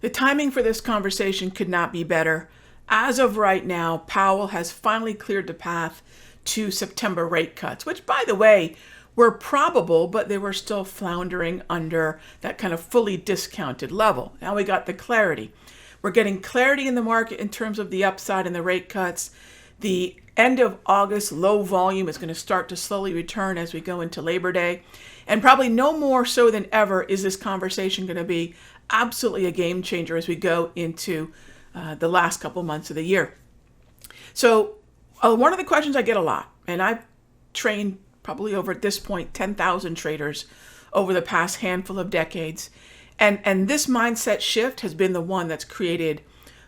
The timing for this conversation could not be better. As of right now, Powell has finally cleared the path to September rate cuts, which, by the way, were probable, but they were still floundering under that kind of fully discounted level. Now we got the clarity. We're getting clarity in the market in terms of the upside and the rate cuts. The end of August low volume is going to start to slowly return as we go into Labor Day. And probably no more so than ever is this conversation going to be absolutely a game changer as we go into the last couple months of the year. So one of the questions I get a lot, and I've trained probably over at this point 10,000 traders over the past handful of decades, and this mindset shift has been the one that's created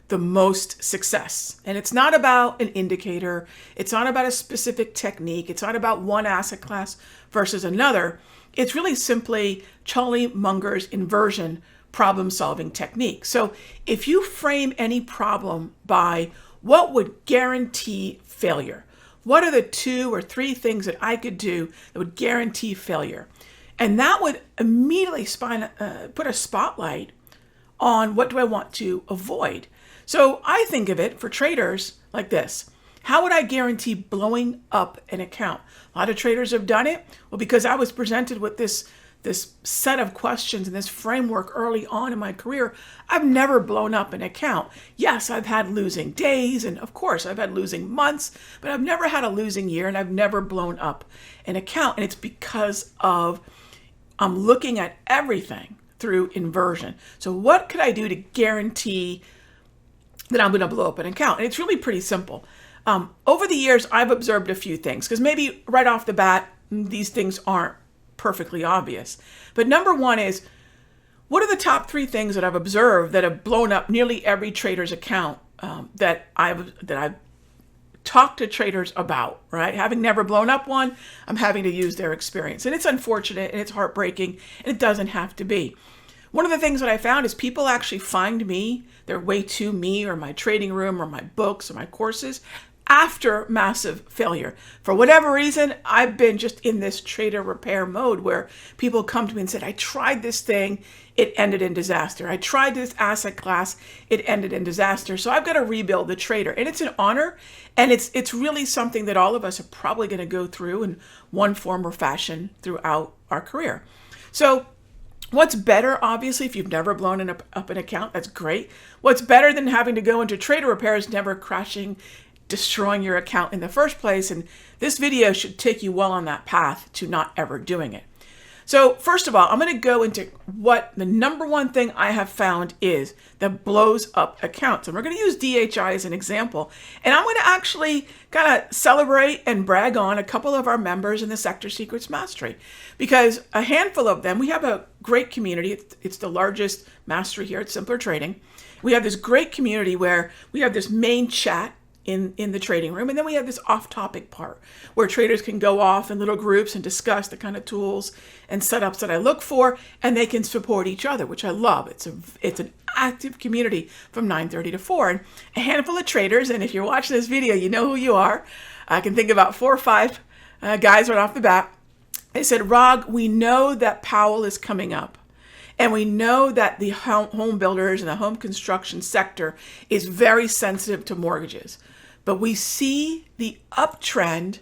the most success. And it's not about an indicator. It's not about a specific technique. It's not about one asset class versus another. It's really simply Charlie Munger's inversion problem-solving technique. So if you frame any problem by what would guarantee failure, what are the 2 or 3 things that I could do that would guarantee failure? And that would immediately put a spotlight on what do I want to avoid. So I think of it for traders like this. How would I guarantee blowing up an account? A lot of traders have done it. Well, because I was presented with this set of questions and this framework early on in my career, I've never blown up an account. Yes, I've had losing days, and of course I've had losing months, but I've never had a losing year, and I've never blown up an account. And it's because of I'm looking at everything through inversion. So what could I do to guarantee that I'm going to blow up an account? And it's really pretty simple. Over the years, I've observed a few things, because maybe right off the bat, these things aren't perfectly obvious. But number one is, what are the top 3 things that I've observed that have blown up nearly every trader's account that I've talked to traders about, right? Having never blown up one, I'm having to use their experience. And it's unfortunate and it's heartbreaking, and it doesn't have to be. One of the things that I found is people actually find me, their way to me or my trading room or my books or my courses after massive failure. For whatever reason, I've been just in this trader repair mode where people come to me and said, I tried this thing, it ended in disaster. I tried this asset class, it ended in disaster. So I've got to rebuild the trader. And it's an honor. And it's really something that all of us are probably going to go through in one form or fashion throughout our career. So what's better, obviously, if you've never blown up an account, that's great. What's better than having to go into trader repair is never crashing, destroying your account in the first place. And this video should take you well on that path to not ever doing it. So first of all, I'm going to go into what the number one thing I have found is that blows up accounts. And we're going to use DHI as an example. And I'm going to actually kind of celebrate and brag on a couple of our members in the Sector Secrets Mastery, because a handful of them, we have a great community. It's the largest mastery here at Simpler Trading. We have this great community where we have this main chat in the trading room. And then we have this off-topic part where traders can go off in little groups and discuss the kind of tools and setups that I look for, and they can support each other, which I love. It's an active community from 9:30 to 4. And a handful of traders, and if you're watching this video, you know who you are. I can think about 4 or 5 guys right off the bat. They said, Rog, we know that Powell is coming up. And we know that the home builders and the home construction sector is very sensitive to mortgages. But we see the uptrend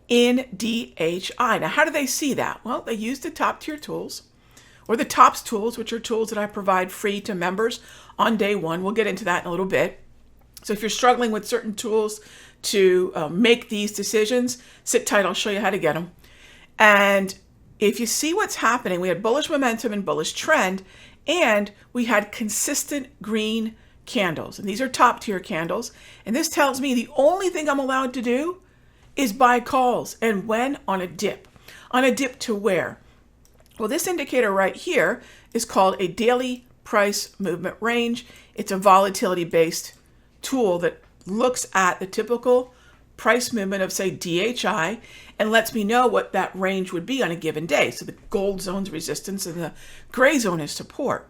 in DHI. Now, how do they see that? Well, they use the top tier tools, or the TOPS tools, which are tools that I provide free to members on day one. We'll get into that in a little bit. So if you're struggling with certain tools to make these decisions, sit tight. I'll show you how to get them. And if you see what's happening, we had bullish momentum and bullish trend, and we had consistent green candles. And these are top tier candles. And this tells me the only thing I'm allowed to do is buy calls. And when? On a dip. On a dip to where? Well, this indicator right here is called a daily price movement range. It's a volatility based tool that looks at the typical price movement of, say, DHI, and lets me know what that range would be on a given day. So the gold zone's resistance and the gray zone is support.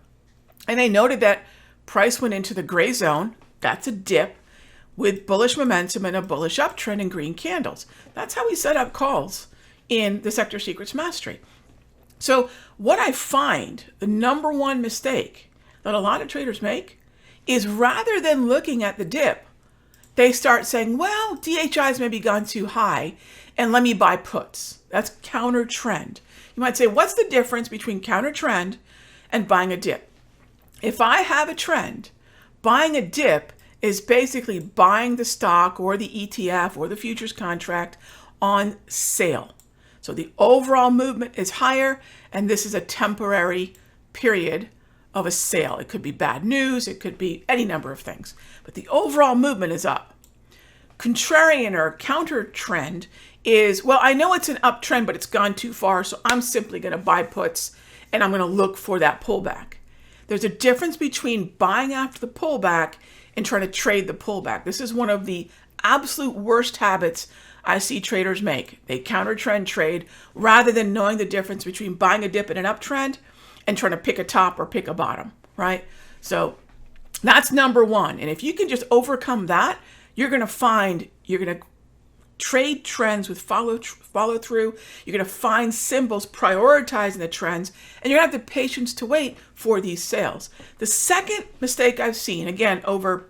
And they noted that price went into the gray zone. That's a dip with bullish momentum and a bullish uptrend in green candles. That's how we set up calls in the Sector Secrets Mastery. So what I find, the number one mistake, that a lot of traders make is rather than looking at the dip, they start saying, well, DHI's maybe gone too high and let me buy puts. That's counter trend. You might say, what's the difference between counter trend and buying a dip? If I have a trend, buying a dip is basically buying the stock or the ETF or the futures contract on sale. So the overall movement is higher, and this is a temporary period of a sale. It could be bad news, it could be any number of things, but the overall movement is up. Contrarian or counter trend is, well, I know it's an uptrend, but it's gone too far, so I'm simply going to buy puts and I'm going to look for that pullback. There's a difference between buying after the pullback and trying to trade the pullback. This is one of the absolute worst habits I see traders make. They counter trend trade rather than knowing the difference between buying a dip in an uptrend and trying to pick a top or pick a bottom, right? So that's number one. And if you can just overcome that, you're going to trade trends with follow through. You're going to find symbols prioritizing the trends, and you're going to have the patience to wait for these sales. The second mistake I've seen, again, over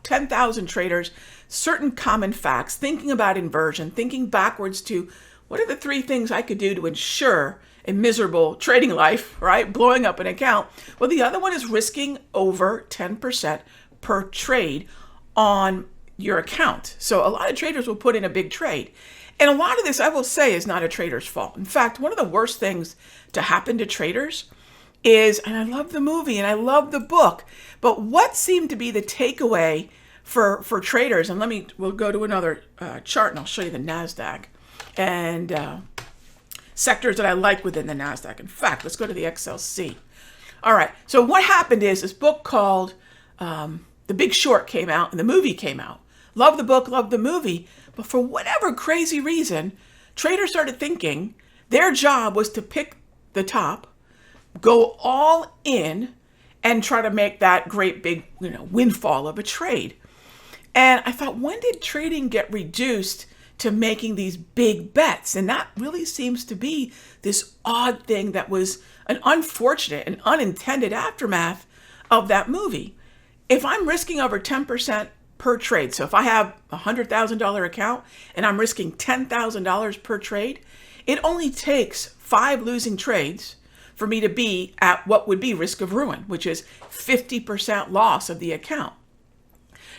10,000 traders, certain common facts, thinking about inversion, thinking backwards to what are the three things I could do to ensure a miserable trading life, right? Blowing up an account. Well, the other one is risking over 10% per trade on your account. So a lot of traders will put in a big trade. And a lot of this, I will say, is not a trader's fault. In fact, one of the worst things to happen to traders is, and I love the movie and I love the book, but what seemed to be the takeaway for traders, and we'll go to another chart and I'll show you the NASDAQ and sectors that I like within the NASDAQ. In fact, let's go to the XLC. All right, so what happened is this book called The Big Short came out and the movie came out. Love the book, love the movie, but for whatever crazy reason, traders started thinking their job was to pick the top, go all in, and try to make that great big, windfall of a trade. And I thought, when did trading get reduced to making these big bets? And that really seems to be this odd thing that was an unfortunate and unintended aftermath of that movie. If I'm risking over 10% per trade, so if I have a $100,000 account and I'm risking $10,000 per trade, it only takes 5 losing trades for me to be at what would be risk of ruin, which is 50% loss of the account.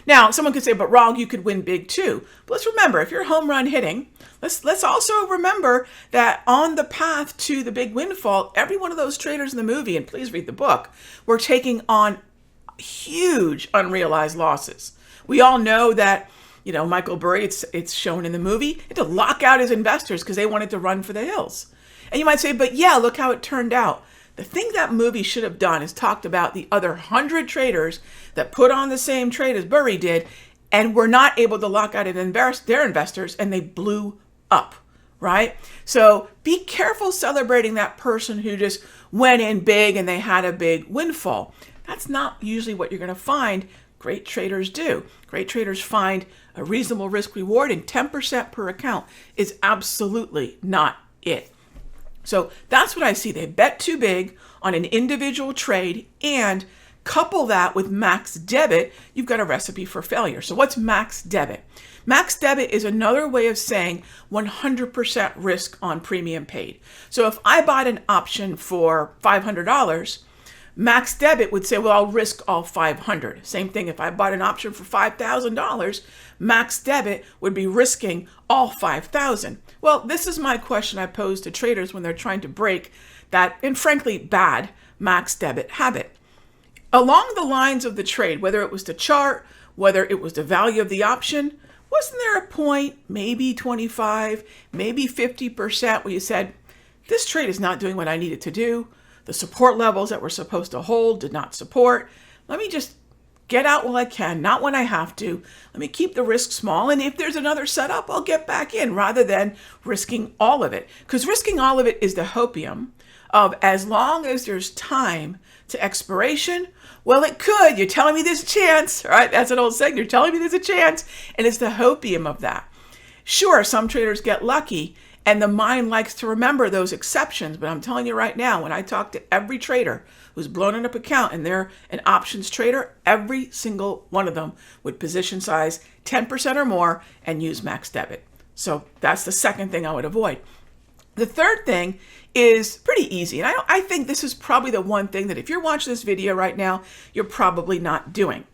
Now, someone could say, but Rog, you could win big too. But let's remember, if you're home run hitting, let's also remember that on the path to the big windfall, every one of those traders in the movie, and please read the book, were taking on huge unrealized losses. We all know that, Michael Burry, it's shown in the movie, he had to lock out his investors because they wanted to run for the hills. And you might say, but yeah, look how it turned out. The thing that movie should have done is talked about the other 100 traders that put on the same trade as Burry did and were not able to lock out their investors, and they blew up, right? So be careful celebrating that person who just went in big and they had a big windfall. That's not usually what you're going to find great traders do. Great traders find a reasonable risk reward, and 10% per account is absolutely not it. So that's what I see. They bet too big on an individual trade, and couple that with max debit, you've got a recipe for failure. So what's max debit? Max debit is another way of saying 100% risk on premium paid. So if I bought an option for $500, max debit would say, well, I'll risk all 500. Same thing if I bought an option for $5,000, max debit would be risking all 5,000. Well, this is my question I pose to traders when they're trying to break that, and frankly, bad max debit habit. Along the lines of the trade, whether it was the chart, whether it was the value of the option, wasn't there a point, maybe 25, maybe 50%, where you said, this trade is not doing what I need it to do. The support levels that we're supposed to hold did not support. Let me just get out while I can, not when I have to. Let me keep the risk small, and if there's another setup, I'll get back in rather than risking all of it. Because risking all of it is the hopium of, as long as there's time to expiration, well, it could. You're telling me there's a chance, right? That's an old saying. You're telling me there's a chance, and it's the hopium of that. Sure, some traders get lucky And the mind likes to remember those exceptions. But I'm telling you right now, when I talk to every trader who's blown an up account and they're an options trader, every single one of them would position size 10% or more and use max debit. So that's the second thing I would avoid. The third thing is pretty easy. And I think this is probably the one thing that if you're watching this video right now, you're probably not doing.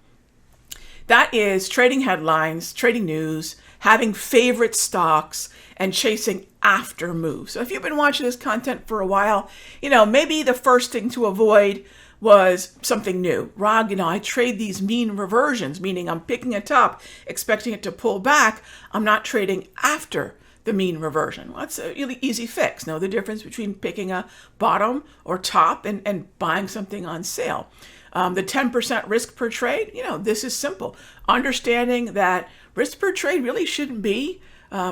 That is trading headlines, trading news, having favorite stocks, and chasing after moves. So if you've been watching this content for a while, maybe the first thing to avoid was something new. Rog, I trade these mean reversions, meaning I'm picking a top, expecting it to pull back. I'm not trading after the mean reversion. Well, that's a really easy fix. Know the difference between picking a bottom or top and buying something on sale. The 10% risk per trade, this is simple. Understanding that risk per trade really shouldn't be,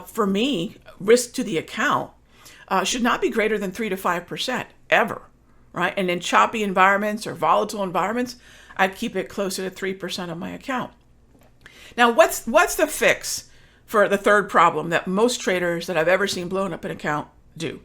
for me, risk to the account, should not be greater than 3 to 5% ever, right? And in choppy environments or volatile environments, I'd keep it closer to 3% of my account. Now, what's the fix for the third problem that most traders that I've ever seen blown up an account do?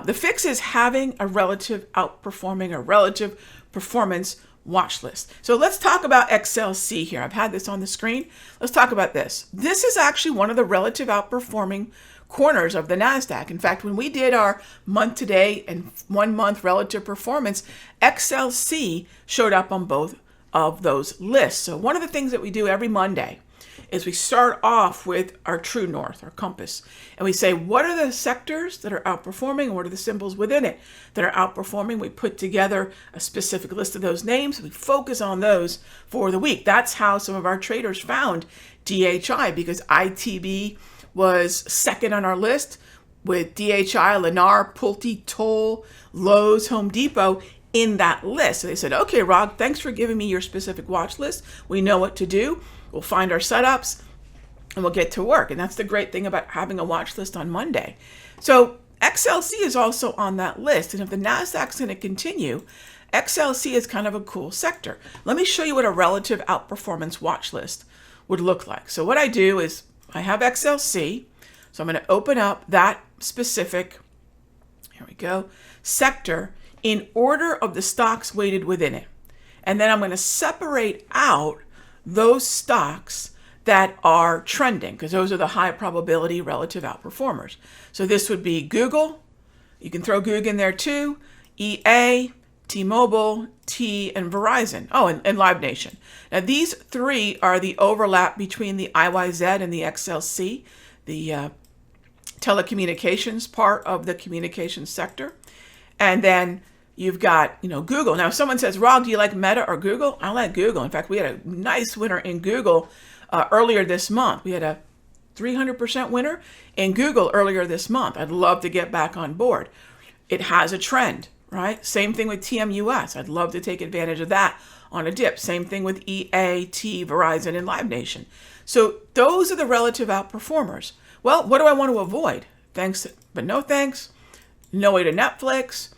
The fix is having a relative outperforming or relative performance watch list. So let's talk about XLC here. I've had this on the screen. Let's talk about this. This is actually one of the relative outperforming corners of the NASDAQ. In fact, when we did our month to date and 1 month relative performance, XLC showed up on both of those lists. So one of the things that we do every Monday is we start off with our true north, our compass, and we say, what are the sectors that are outperforming and what are the symbols within it that are outperforming? We put together a specific list of those names. We focus on those for the week. That's how some of our traders found DHI, because ITB was second on our list with DHI, Lennar, Pulte, Toll, Lowe's, Home Depot in that list. So they said, okay, Rog, thanks for giving me your specific watch list. We know what to do. We'll find our setups and we'll get to work. And that's the great thing about having a watch list on Monday. So XLC is also on that list. And if the NASDAQ's going to continue, XLC is kind of a cool sector. Let me show you what a relative outperformance watch list would look like. So what I do is I have XLC. So I'm going to open up that specific, here we go, sector in order of the stocks weighted within it. And then I'm going to separate out those stocks that are trending, because those are the high probability relative outperformers. So this would be Google. You can throw Google in there too. EA, T-Mobile, and Verizon. Oh, and Live Nation. Now these three are the overlap between the IYZ and the XLC, the telecommunications part of the communications sector. And then you've got, Google. Now, if someone says, Rog, do you like Meta or Google? I like Google. In fact, we had a nice winner in Google earlier this month. We had a 300% winner in Google earlier this month. I'd love to get back on board. It has a trend, right? Same thing with TMUS. I'd love to take advantage of that on a dip. Same thing with EAT, Verizon, and Live Nation. So those are the relative outperformers. Well, what do I want to avoid? Thanks, but no thanks. No way to Netflix.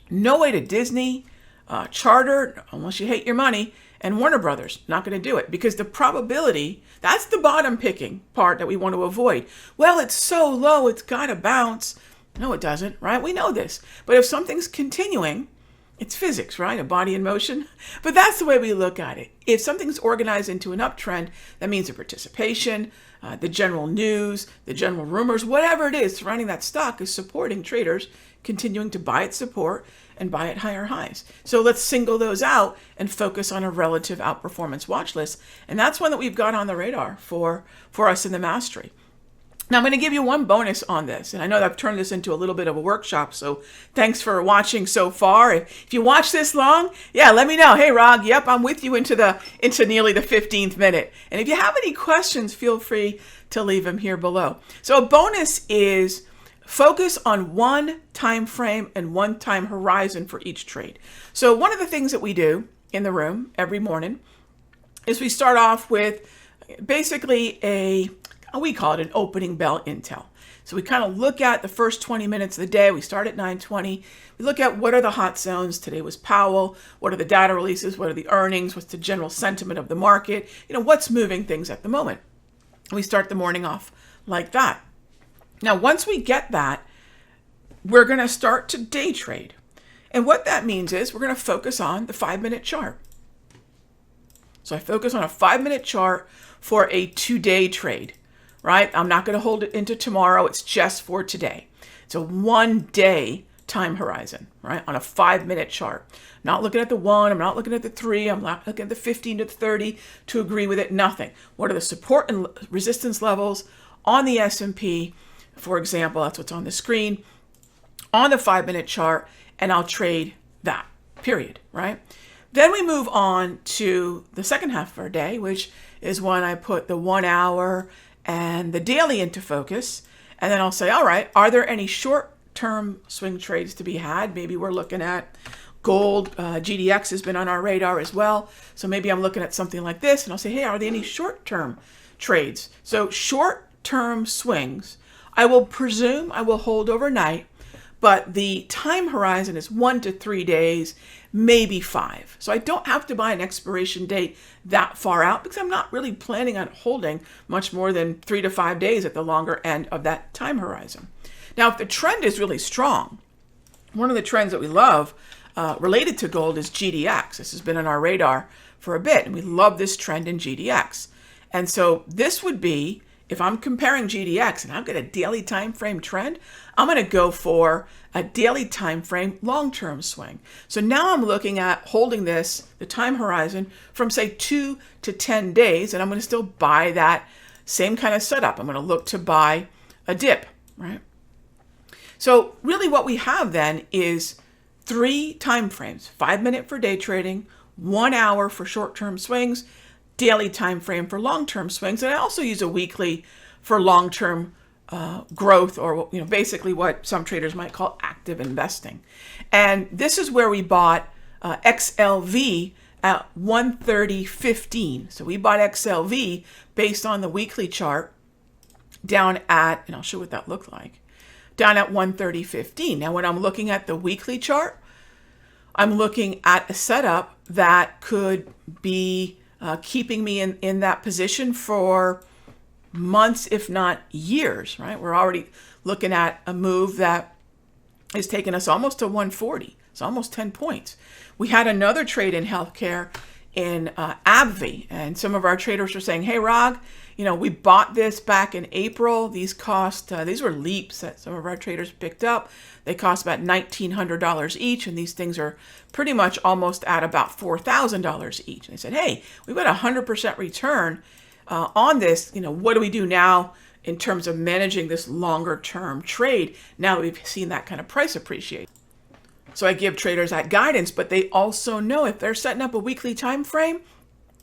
No way to Disney, Charter, unless you hate your money, and Warner Brothers. Not going to do it because the probability, that's the bottom picking part that we want to avoid. Well, it's so low, it's got to bounce. No, it doesn't, right? We know this. But if something's continuing, it's physics, right? A body in motion. But that's the way we look at it. If something's organized into an uptrend, that means the participation, the general news, the general rumors, whatever it is surrounding that stock is supporting traders continuing to buy at support and buy at higher highs. So let's single those out and focus on a relative outperformance watch list. And that's one that we've got on the radar for us in the mastery. Now I'm going to give you one bonus on this. And I know that I've turned this into a little bit of a workshop. So thanks for watching so far. If you watch this long, let me know. Hey, Rog, yep, I'm with you into nearly the 15th minute. And if you have any questions, feel free to leave them here below. So a bonus is focus on one time frame and one time horizon for each trade. So one of the things that we do in the room every morning is we start off with basically we call it an opening bell intel. So we kind of look at the first 20 minutes of the day. We start at 9:20. We look at what are the hot zones. Today was Powell. What are the data releases? What are the earnings? What's the general sentiment of the market? What's moving things at the moment? We start the morning off like that. Now, once we get that, we're going to start to day trade. And what that means is we're going to focus on the 5-minute chart. So I focus on a 5-minute chart for a 2-day trade, right? I'm not going to hold it into tomorrow. It's just for today. It's a 1-day time horizon, right? On a 5-minute chart. Not looking at the 1, I'm not looking at the 3, I'm not looking at the 15 to the 30 to agree with it, nothing. What are the support and resistance levels on the S&P? For example, that's what's on the screen on the 5-minute chart, and I'll trade that, period, right? Then we move on to the second half of our day, which is when I put the 1 hour and the daily into focus. And then I'll say, all right, are there any short-term swing trades to be had? Maybe we're looking at gold. GDX has been on our radar as well. So maybe I'm looking at something like this, and I'll say, hey, are there any short-term trades? So short-term swings, I will presume I will hold overnight, but the time horizon is 1 to 3 days, maybe 5. So I don't have to buy an expiration date that far out because I'm not really planning on holding much more than 3 to 5 days at the longer end of that time horizon. Now, if the trend is really strong, one of the trends that we love related to gold is GDX. This has been on our radar for a bit, and we love this trend in GDX. And so this would be, if I'm comparing GDX and I've got a daily time frame trend, I'm going to go for a daily time frame long-term swing. So now I'm looking at holding this, the time horizon, from say 2 to 10 days, and I'm going to still buy that same kind of setup. I'm going to look to buy a dip, right? So really what we have then is 3 time frames: 5-minute for day trading, 1 hour for short-term swings, daily time frame for long-term swings, and I also use a weekly for long-term growth, or basically what some traders might call active investing. And this is where we bought XLV at 130.15. So we bought XLV based on the weekly chart down at, and I'll show what that looked like, down at 130.15. Now, when I'm looking at the weekly chart, I'm looking at a setup that could be keeping me in that position for months, if not years, right? We're already looking at a move that has taken us almost to 140. It's almost 10 points. We had another trade in healthcare in AbbVie, and some of our traders were saying, hey, Rog, we bought this back in April. These cost, these were leaps that some of our traders picked up. They cost about $1,900 each, and these things are pretty much almost at about $4,000 each. And they said, hey, we've got a 100% return on this. What do we do now in terms of managing this longer term trade now that we've seen that kind of price appreciate? So I give traders that guidance, but they also know if they're setting up a weekly time frame,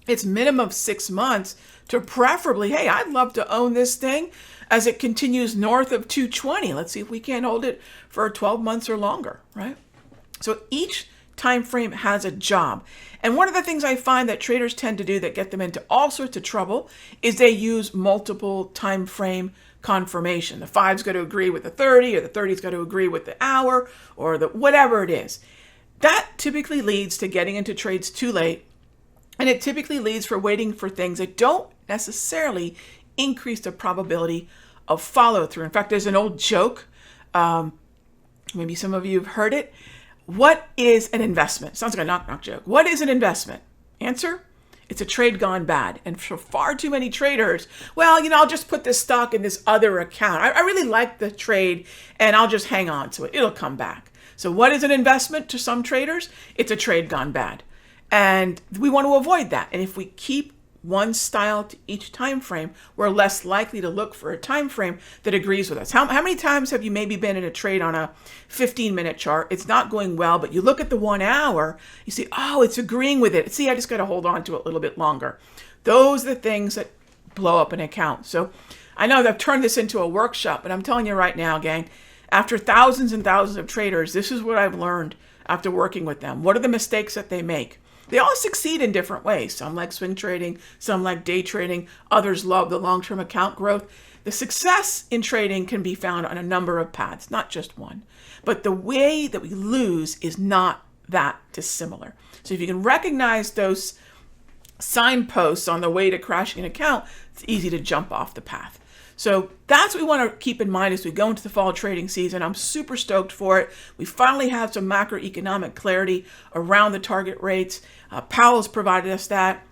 it's minimum of 6 months to preferably, hey, I'd love to own this thing as it continues north of 220. Let's see if we can't hold it for 12 months or longer, right? So each time frame has a job. And one of the things I find that traders tend to do that get them into all sorts of trouble is they use multiple time frame confirmation. The 5's got to agree with the 30, or the 30's got to agree with the hour, or the whatever it is. That typically leads to getting into trades too late, and it typically leads for waiting for things that don't necessarily increase the probability of follow through. In fact, there's an old joke, maybe some of you have heard it. What is an investment? Sounds like a knock-knock joke. What is an investment? Answer: it's a trade gone bad. And for far too many traders, well, I'll just put this stock in this other account. I really like the trade and I'll just hang on to it. It'll come back. So what is an investment to some traders? It's a trade gone bad. And we want to avoid that. And if we keep one style to each time frame, we're less likely to look for a time frame that agrees with us. How many times have you maybe been in a trade on a 15-minute chart? It's not going well, but you look at the 1 hour, you see, oh, it's agreeing with it. See, I just got to hold on to it a little bit longer. Those are the things that blow up an account. So I know that I've turned this into a workshop, but I'm telling you right now, gang, after thousands and thousands of traders, this is what I've learned after working with them. What are the mistakes that they make? They all succeed in different ways. Some like swing trading, some like day trading, others love the long-term account growth. The success in trading can be found on a number of paths, not just one. But the way that we lose is not that dissimilar. So if you can recognize those signposts on the way to crashing an account, it's easy to jump off the path. So that's what we want to keep in mind as we go into the fall trading season. I'm super stoked for it. We finally have some macroeconomic clarity around the target rates. Powell's provided us that.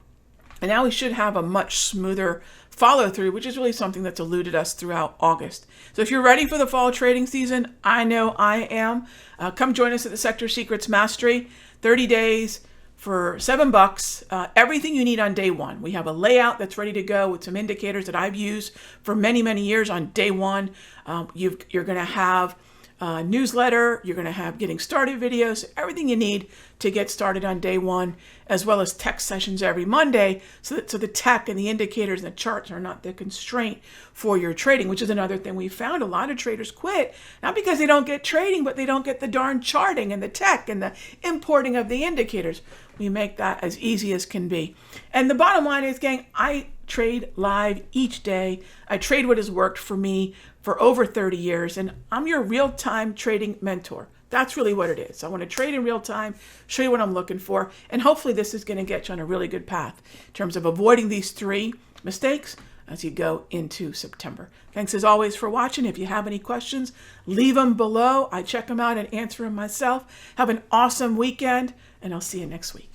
And now we should have a much smoother follow through, which is really something that's eluded us throughout August. So if you're ready for the fall trading season, I know I am. Come join us at the Sector Secrets Mastery. 30 days for $7. Everything you need on day one. We have a layout that's ready to go with some indicators that I've used for many, many years on day one. You're going to have a newsletter. You're going to have getting started videos, everything you need to get started on day one, as well as tech sessions every Monday. So the tech and the indicators and the charts are not the constraint for your trading, which is another thing we found. A lot of traders quit, not because they don't get trading, but they don't get the darn charting and the tech and the importing of the indicators. We make that as easy as can be. And the bottom line is, gang, I trade live each day. I trade what has worked for me for over 30 years, and I'm your real-time trading mentor. That's really what it is. I want to trade in real time, show you what I'm looking for, and hopefully this is going to get you on a really good path in terms of avoiding these 3 mistakes as you go into September. Thanks as always for watching. If you have any questions, leave them below. I check them out and answer them myself. Have an awesome weekend, and I'll see you next week.